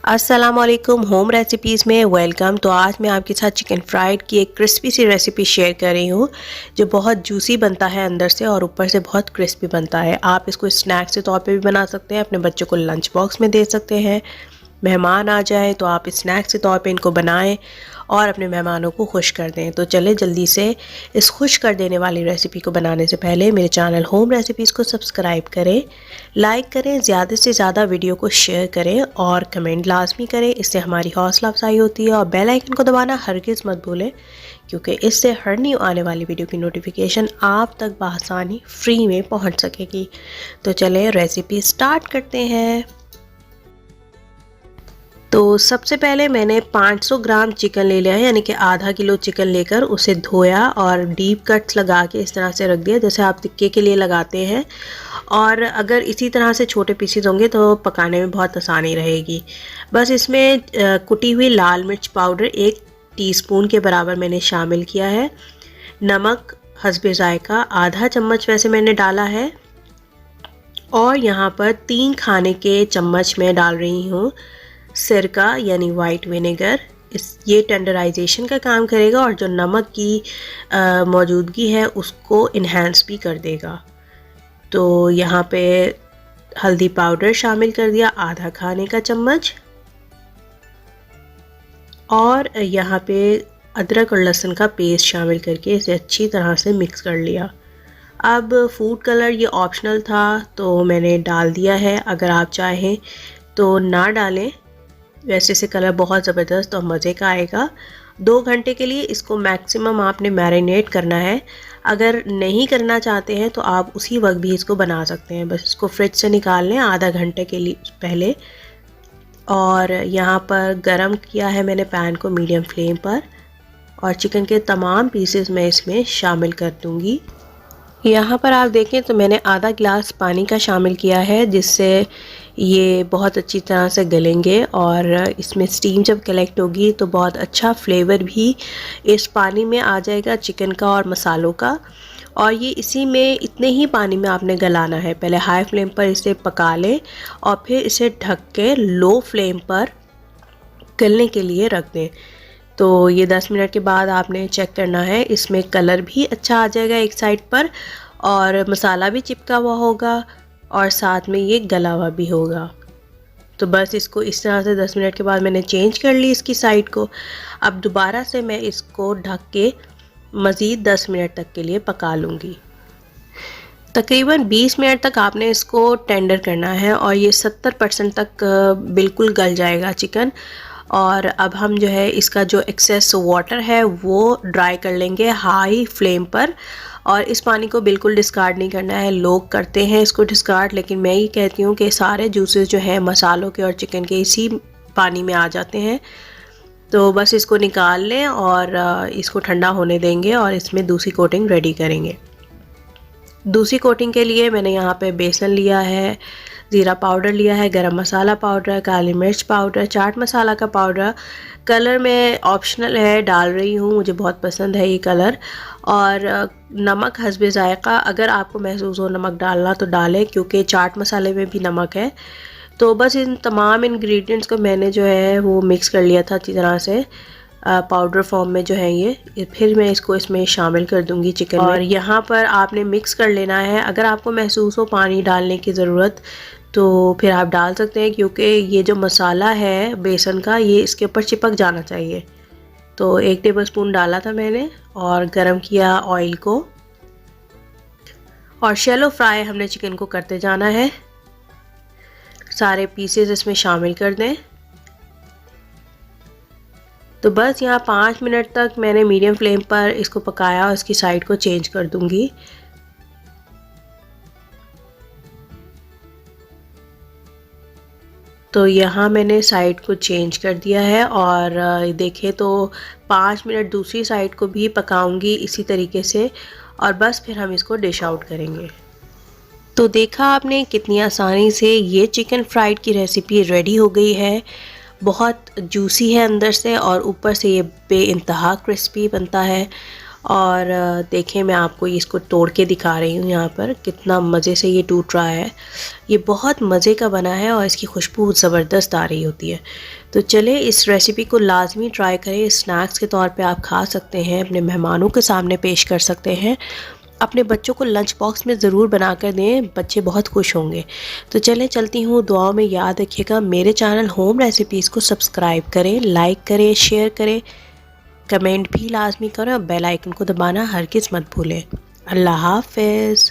अस्सलामुअलैकुम, home recipes में welcome. तो आज मैं आपके साथ चिकन फ्राइड की एक क्रिस्पी सी रेसिपी शेयर कर रही हूँ जो बहुत जूसी बनता है अंदर से और ऊपर से बहुत क्रिस्पी बनता है। आप इसको स्नैक्स के तौर पे भी बना सकते हैं, अपने बच्चों को लंच बॉक्स में दे सकते हैं। मेहमान आ जाए तो आप स्नैक्स के तौर पे इनको बनाएं और अपने मेहमानों को खुश कर दें। तो चलें जल्दी से इस खुश कर देने वाली रेसिपी को बनाने से पहले मेरे चैनल होम रेसिपीज़ को सब्सक्राइब करें, लाइक करें, ज़्यादा से ज़्यादा वीडियो को शेयर करें और कमेंट लाजमी करें। इससे हमारी हौसला अफजाई होती है। और बेल आइकन को दबाना हरगिज़ मत भूलें, क्योंकि इससे हर न्यू आने वाली वीडियो की नोटिफिकेशन आप तक बआसानी फ्री में पहुंच सकेगी। तो चलें रेसिपी स्टार्ट करते हैं। तो सबसे पहले मैंने 500 ग्राम चिकन ले लिया है, यानी कि आधा किलो चिकन लेकर उसे धोया और डीप कट्स लगा के इस तरह से रख दिया जैसे आप टिक्के के लिए लगाते हैं। और अगर इसी तरह से छोटे पीसेस होंगे तो पकाने में बहुत आसानी रहेगी। बस इसमें कुटी हुई लाल मिर्च पाउडर 1 टीस्पून के बराबर मैंने शामिल किया है। नमक हस्बे ज़ायका आधा चम्मच वैसे मैंने डाला है। और यहाँ पर 3 खाने के चम्मच मैं डाल रही हूँ सिरका यानी वाइट विनेगर। ये टेंडराइजेशन का काम करेगा और जो नमक की मौजूदगी है उसको इन्हेंस भी कर देगा। तो यहाँ पे हल्दी पाउडर शामिल कर दिया आधा खाने का चम्मच। और यहाँ पे अदरक और लहसुन का पेस्ट शामिल करके इसे अच्छी तरह से मिक्स कर लिया। अब फूड कलर ये ऑप्शनल था तो मैंने डाल दिया है, अगर आप चाहें तो ना डालें। वैसे से कलर बहुत ज़बरदस्त और मज़े का आएगा। 2 घंटे के लिए इसको मैक्सिमम आपने मैरिनेट करना है। अगर नहीं करना चाहते हैं तो आप उसी वक्त भी इसको बना सकते हैं, बस इसको फ्रिज से निकाल लें आधा घंटे के लिए पहले। और यहाँ पर गरम किया है मैंने पैन को मीडियम फ्लेम पर और चिकन के तमाम पीसेस मैं इसमें शामिल कर दूँगी। यहाँ पर आप देखें तो मैंने आधा गिलास पानी का शामिल किया है, जिससे ये बहुत अच्छी तरह से गलेंगे और इसमें स्टीम जब कलेक्ट होगी तो बहुत अच्छा फ्लेवर भी इस पानी में आ जाएगा चिकन का और मसालों का। और ये इसी में इतने ही पानी में आपने गलाना है। पहले हाई फ्लेम पर इसे पका लें और फिर इसे ढक के लो फ्लेम पर गलने के लिए रख दें। तो ये 10 मिनट के बाद आपने चेक करना है, इसमें कलर भी अच्छा आ जाएगा एक साइड पर और मसाला भी चिपका हुआ होगा और साथ में ये गला हुआ भी होगा। तो बस इसको इस तरह से 10 मिनट के बाद मैंने चेंज कर ली इसकी साइड को। अब दोबारा से मैं इसको ढक के मज़ीद 10 मिनट तक के लिए पका लूँगी। तकरीबन 20 मिनट तक आपने इसको टेंडर करना है और ये 70% तक बिल्कुल गल जाएगा चिकन। और अब हम जो है इसका जो एक्सेस वाटर है वो ड्राई कर लेंगे हाई फ्लेम पर। और इस पानी को बिल्कुल डिस्कार्ड नहीं करना है, लोग करते हैं इसको डिस्कार्ड, लेकिन मैं ये कहती हूँ कि सारे जूसेस जो है मसालों के और चिकन के इसी पानी में आ जाते हैं। तो बस इसको निकाल लें और इसको ठंडा होने देंगे और इसमें दूसरी कोटिंग रेडी करेंगे। दूसरी कोटिंग के लिए मैंने यहाँ पे बेसन लिया है, ज़ीरा पाउडर लिया है, गरम मसाला पाउडर, काली मिर्च पाउडर, चाट मसाला का पाउडर। कलर में ऑप्शनल है, डाल रही हूँ, मुझे बहुत पसंद है ये कलर। और नमक हस्बे ज़ायका, अगर आपको महसूस हो नमक डालना तो डालें, क्योंकि चाट मसाले में भी नमक है। तो बस इन तमाम इंग्रेडिएंट्स को मैंने जो है वो मिक्स कर लिया था अच्छी तरह से पाउडर फॉर्म में जो है ये। फिर मैं इसको इसमें शामिल कर दूंगी चिकन में। और यहाँ पर आपने मिक्स कर लेना है। अगर आपको महसूस हो पानी डालने की ज़रूरत तो फिर आप डाल सकते हैं, क्योंकि ये जो मसाला है बेसन का ये इसके ऊपर चिपक जाना चाहिए। तो 1 टेबलस्पून डाला था मैंने और गरम किया ऑयल को और शैलो फ्राई हमने चिकन को करते जाना है। सारे पीसेस इसमें शामिल कर दें। तो बस यहाँ 5 मिनट तक मैंने मीडियम फ्लेम पर इसको पकाया और इसकी साइड को चेंज कर दूंगी। तो यहाँ मैंने साइड को चेंज कर दिया है और देखें तो 5 मिनट दूसरी साइड को भी पकाऊंगी इसी तरीके से और बस फिर हम इसको डिश आउट करेंगे। तो देखा आपने कितनी आसानी से ये चिकन फ्राइड की रेसिपी रेडी हो गई है। बहुत जूसी है अंदर से और ऊपर से ये बेइंतहा क्रिस्पी बनता है और देखें मैं आपको इसको तोड़ के दिखा रही हूँ यहाँ पर कितना मज़े से ये टूट रहा है। ये बहुत मज़े का बना है और इसकी खुशबू ज़बरदस्त आ रही होती है। तो चले इस रेसिपी को लाजमी ट्राई करें। स्नैक्स के तौर पे आप खा सकते हैं, अपने मेहमानों के सामने पेश कर सकते हैं, अपने बच्चों को लंच बॉक्स में ज़रूर बना कर दें, बच्चे बहुत खुश होंगे। तो चलें चलती हूँ, दुआओं में याद रखिएगा। मेरे चैनल होम रेसिपीज़ को सब्सक्राइब करें, लाइक करें, शेयर करें, कमेंट भी लाजमी करें और बेल आइकन को दबाना हरगिज़ मत भूलें। अल्लाह हाफ़िज़।